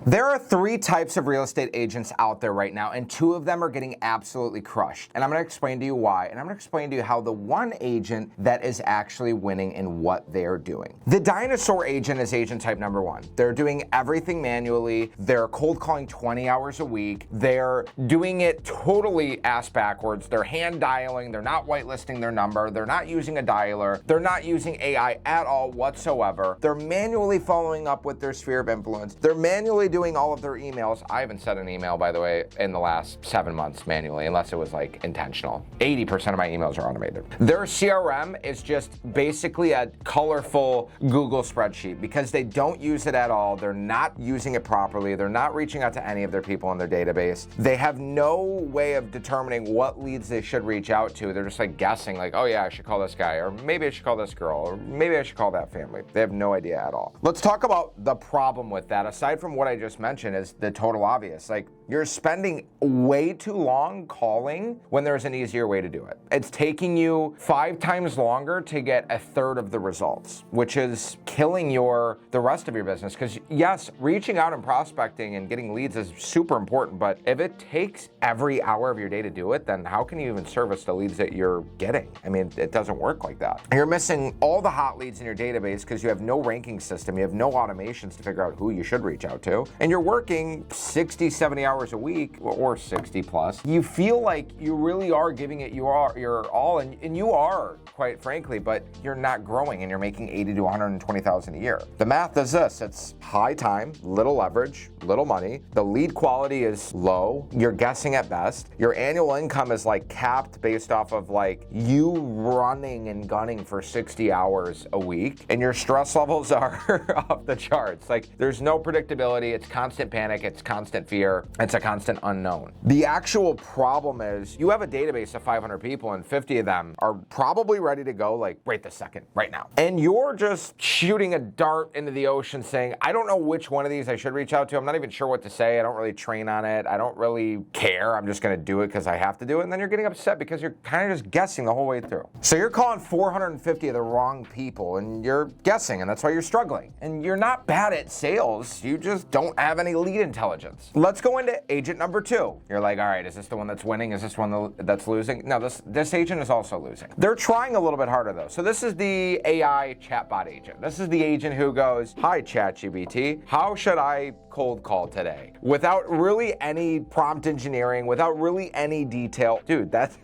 There are 3 types of real estate agents out there right now, and 2 of them are getting absolutely crushed. And I'm going to explain to you why, and I'm going to explain to you how the one agent that is actually winning and what they're doing. The dinosaur agent is agent type number 1. They're doing everything manually. They're cold calling 20 hours a week. They're doing it totally ass backwards. They're hand dialing. They're not whitelisting their number. They're not using a dialer. They're not using AI at all whatsoever. They're manually following up with their sphere of influence. They're manually doing all of their emails. I haven't sent an email, by the way, in the last 7 months manually, unless it was like intentional. 80% of my emails are automated. Their CRM is just basically a colorful Google spreadsheet because they don't use it at all. They're not using it properly. They're not reaching out to any of their people in their database. They have no way of determining what leads they should reach out to. They're just like guessing, like, oh yeah, I should call this guy, or maybe I should call this girl, or maybe I should call that family. They have no idea at all. Let's talk about the problem with that. Aside from what I just mentioned is the total obvious. Like, you're spending way too long calling when there's an easier way to do it. It's taking you 5 times longer to get a third of the results, which is killing the rest of your business. Because yes, reaching out and prospecting and getting leads is super important, but if it takes every hour of your day to do it, then how can you even service the leads that you're getting? I mean, it doesn't work like that. You're missing all the hot leads in your database because you have no ranking system, you have no automations to figure out who you should reach out to, and you're working 60, 70 hours a week, or 60 plus. You feel like you really are giving it your all, and you are, quite frankly, but you're not growing, and you're making 80 to 120,000 a year. The math is this: it's high time, little leverage, little money. The lead quality is low. You're guessing at best. Your annual income is like capped based off of like you running and gunning for 60 hours a week, and your stress levels are off the charts. Like, there's no predictability. It's constant panic. It's constant fear. It's a constant unknown. The actual problem is you have a database of 500 people, and 50 of them are probably ready to go like right this second, right now. And you're just shooting a dart into the ocean saying, I don't know which one of these I should reach out to. I'm not even sure what to say. I don't really train on it. I don't really care. I'm just going to do it because I have to do it. And then you're getting upset because you're kind of just guessing the whole way through. So you're calling 450 of the wrong people, and you're guessing, and that's why you're struggling. And you're not bad at sales. You just don't have any lead intelligence. Let's go into agent number 2. You're like, all right, is this the one that's winning? Is this one that's losing? No, this agent is also losing. They're trying a little bit harder though. So this is the AI chatbot agent. This is the agent who goes, hi ChatGPT, how should I cold call today? Without really any prompt engineering, without really any detail. Dude, that's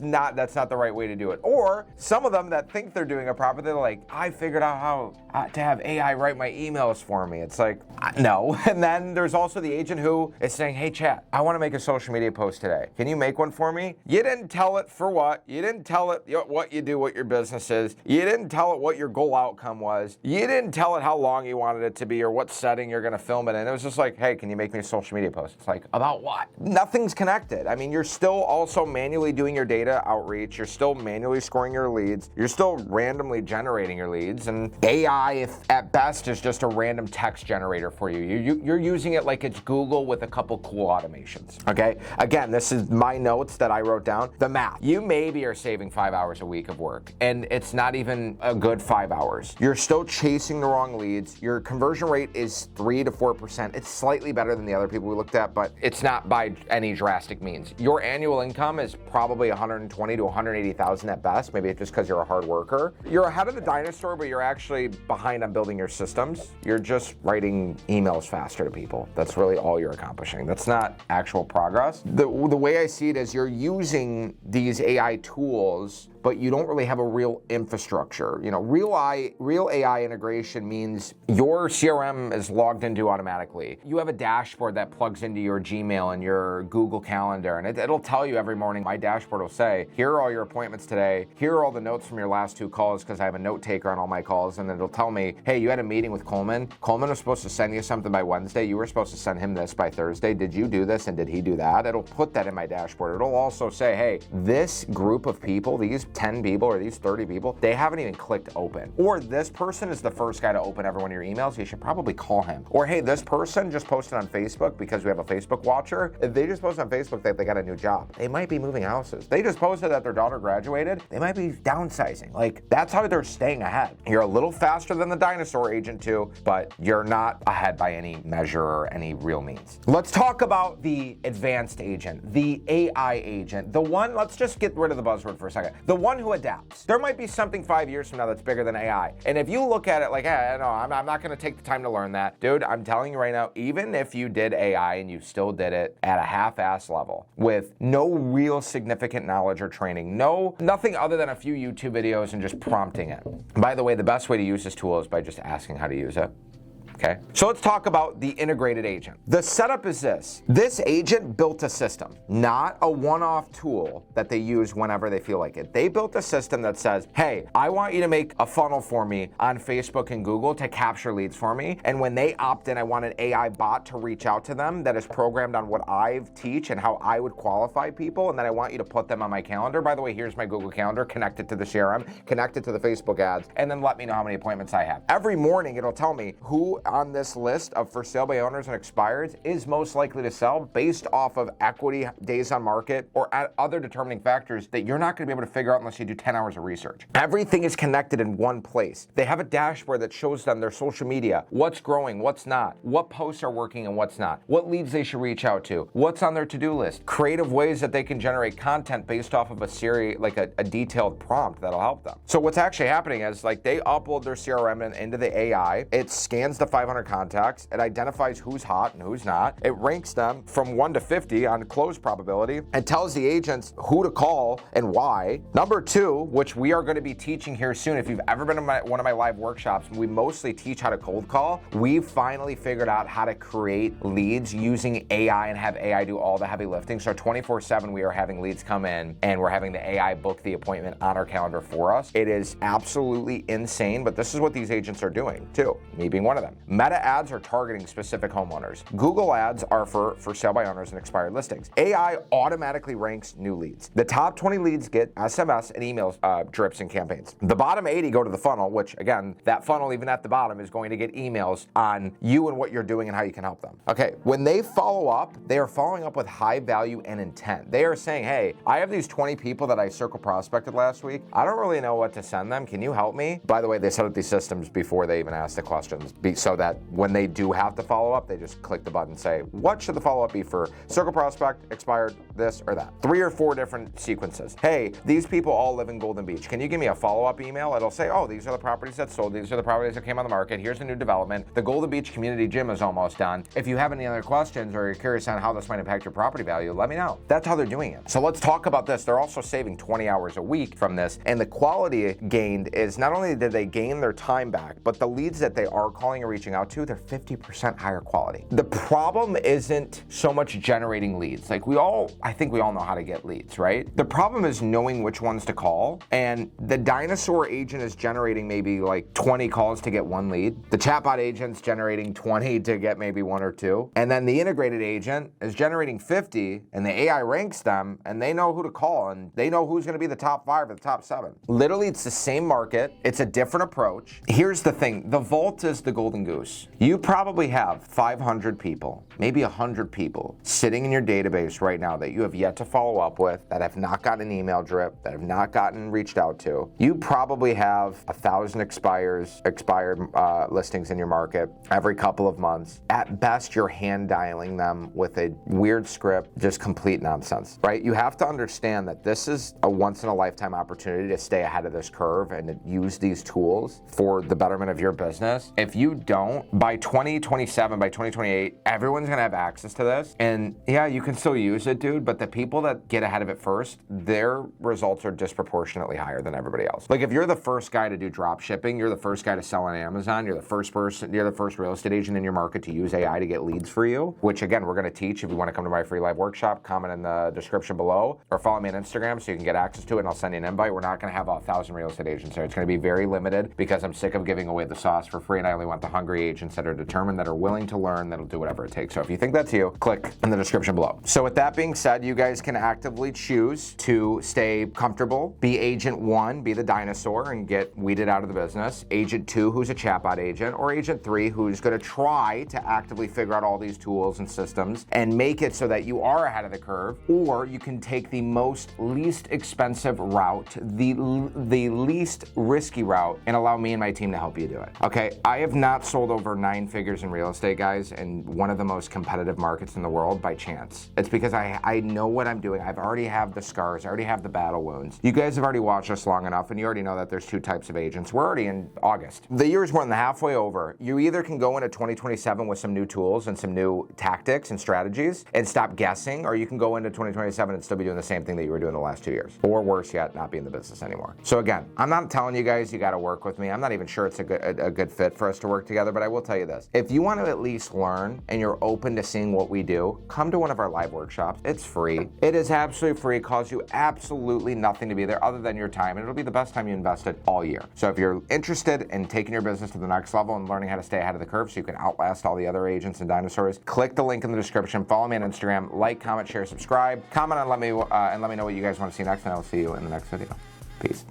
not the right way to do it. Or some of them that think they're doing it proper, they're like, I figured out how to have AI write my emails for me. It's like, no. And then there's also the agent who is saying, hey chat, I want to make a social media post today. Can you make one for me? You didn't tell it for what. You didn't tell it what you do, what your business is. You didn't tell it what your goal outcome was. You didn't tell it how long you wanted it to be or what setting you're going to film it in. It was just like, hey, can you make me a social media post? It's like, about what? Nothing's connected. I mean, you're still also manually doing your data outreach. You're still manually scoring your leads. You're still randomly generating your leads. And AI, if at best, is just a random text generator for you. You're using it like it's Google with a couple cool automations. Okay? Again, this is my notes that I wrote down. The math. You maybe are saving 5 hours a week of work, and it's not even a good 5 hours. You're still chasing the wrong leads. Your conversion rate is 3 to 4%. It's slightly better than the other people we looked at, but it's not by any drastic means. Your annual income is probably 120 to 180,000 at best. Maybe it's just because you're a hard worker. You're ahead of the dinosaur, but you're actually behind on building your systems. You're just writing emails faster to people. That's really all you're accomplishing. That's not actual progress. The way I see it is you're using these AI tools, but you don't really have a real infrastructure. You know, real AI integration means your CRM is logged into automatically. You have a dashboard that plugs into your Gmail and your Google Calendar, and it'll tell you every morning. My dashboard will say, here are all your appointments today. Here are all the notes from your last 2 calls, because I have a note taker on all my calls, and it'll tell me, hey, you had a meeting with Coleman. Coleman was supposed to send you something by Wednesday. You were supposed to send him this by Thursday. Did you do this, and did he do that? It'll put that in my dashboard. It'll also say, hey, this group of people, these 10 people or these 30 people, they haven't even clicked open. Or this person is the first guy to open every one of your emails, you should probably call him. Or hey, this person just posted on Facebook because we have a Facebook watcher. If they just posted on Facebook that they got a new job, they might be moving houses. They just posted that their daughter graduated, they might be downsizing. Like, that's how they're staying ahead. You're a little faster than the dinosaur agent too, but you're not ahead by any measure or any real means. Let's talk about the advanced agent, the AI agent, the one, let's just get rid of the buzzword for a second, the one who adapts. There might be something 5 years from now that's bigger than AI. And if you look at it like, hey, no, I'm not gonna take the time to learn that. Dude, I'm telling you right now, even if you did AI and you still did it at a half-ass level with no real significant knowledge or training, nothing other than a few YouTube videos and just prompting it. By the way, the best way to use this tool is by just asking how to use it. Okay, so let's talk about the integrated agent. The setup is this. This agent built a system, not a one-off tool that they use whenever they feel like it. They built a system that says, hey, I want you to make a funnel for me on Facebook and Google to capture leads for me. And when they opt in, I want an AI bot to reach out to them that is programmed on what I teach and how I would qualify people. And then I want you to put them on my calendar. By the way, here's my Google Calendar, connect it to the CRM, connect it to the Facebook ads, and then let me know how many appointments I have. Every morning, it'll tell me who on this list of for sale by owners and expireds is most likely to sell based off of equity, days on market, or other determining factors that you're not going to be able to figure out unless you do 10 hours of research. Everything is connected in one place. They have a dashboard that shows them their social media, what's growing, what's not, what posts are working and what's not, what leads they should reach out to, what's on their to-do list, creative ways that they can generate content based off of a series, like a detailed prompt that'll help them. So what's actually happening is like they upload their CRM into the AI, it scans the 500 contacts, it identifies who's hot and who's not, it ranks them from 1 to 50 on close probability, and tells the agents who to call and why. Number 2, which we are going to be teaching here soon, if you've ever been to one of my live workshops, we mostly teach how to cold call. We've finally figured out how to create leads using AI and have AI do all the heavy lifting. So 24/7 we are having leads come in and we're having the AI book the appointment on our calendar for us. It is absolutely insane, but this is what these agents are doing too, me being one of them. Meta ads are targeting specific homeowners. Google ads are for sale by owners and expired listings. AI automatically ranks new leads. The top 20 leads get SMS and email drips and campaigns. The bottom 80 go to the funnel, which again, that funnel even at the bottom is going to get emails on you and what you're doing and how you can help them. Okay, when they follow up, they are following up with high value and intent. They are saying, hey, I have these 20 people that I circle prospected last week. I don't really know what to send them. Can you help me? By the way, they set up these systems before they even ask the questions so that when they do have to follow up, they just click the button and say, what should the follow-up be for circle prospect, expired, this or that? 3 or 4 different sequences. Hey, these people all live in Golden Beach. Can you give me a follow-up email? It'll say, oh, these are the properties that sold. These are the properties that came on the market. Here's the new development. The Golden Beach Community Gym is almost done. If you have any other questions or you're curious on how this might impact your property value, let me know. That's how they're doing it. So let's talk about this. They're also saving 20 hours a week from this. And the quality gained is not only did they gain their time back, but the leads that they are calling or reaching out to, they're 50% higher quality. The problem isn't so much generating leads. Like I think we all know how to get leads, right? The problem is knowing which ones to call. And the dinosaur agent is generating maybe like 20 calls to get 1 lead. The chatbot agent's generating 20 to get maybe 1 or 2. And then the integrated agent is generating 50 and the AI ranks them and they know who to call and they know who's going to be the top 5 or the top 7. Literally, it's the same market. It's a different approach. Here's the thing. The vault is the golden goose. You probably have 500 people, maybe 100 people sitting in your database right now that you have yet to follow up with, that have not gotten an email drip, that have not gotten reached out to. You probably have 1,000 expired listings in your market every couple of months. At best, you're hand dialing them with a weird script, just complete nonsense, right? You have to understand that this is a once in a lifetime opportunity to stay ahead of this curve and to use these tools for the betterment of your business. If you don't, by 2027, by 2028, everyone's gonna have access to this. And yeah, you can still use it, dude, but the people that get ahead of it first, their results are disproportionately higher than everybody else. Like if you're the first guy to do drop shipping, you're the first guy to sell on Amazon, you're the first real estate agent in your market to use AI to get leads for you, which again, we're gonna teach. If you wanna come to my free live workshop, comment in the description below or follow me on Instagram so you can get access to it and I'll send you an invite. We're not gonna have 1,000 real estate agents there. It's gonna be very limited because I'm sick of giving away the sauce for free and I only want the hungry hungry agents that are determined, that are willing to learn, that'll do whatever it takes. So if you think that's you, click in the description below. So with that being said, you guys can actively choose to stay comfortable, be agent 1, be the dinosaur and get weeded out of the business, agent 2, who's a chatbot agent, or agent 3, who's going to try to actively figure out all these tools and systems and make it so that you are ahead of the curve. Or you can take the least expensive route, the least risky route, and allow me and my team to help you do it. Okay, I have not sold over 9 figures in real estate, guys, in one of the most competitive markets in the world by chance. It's because I know what I'm doing. I've already have the scars, I already have the battle wounds. You guys have already watched us long enough, and you already know that there's 2 types of agents. We're already in August. The year is more than halfway over. You either can go into 2027 with some new tools and some new tactics and strategies and stop guessing, or you can go into 2027 and still be doing the same thing that you were doing the last 2 years. Or worse yet, not be in the business anymore. So again, I'm not telling you guys you got to work with me. I'm not even sure it's a good fit for us to work together, but I will tell you this. If you want to at least learn and you're open to seeing what we do, come to one of our live workshops. It's free. It is absolutely free. It costs you absolutely nothing to be there other than your time, and it'll be the best time you invested all year. So if you're interested in taking your business to the next level and learning how to stay ahead of the curve so you can outlast all the other agents and dinosaurs, click the link in the description. Follow me on Instagram. Like, comment, share, subscribe. Comment and let me know what you guys want to see next, and I'll see you in the next video. Peace.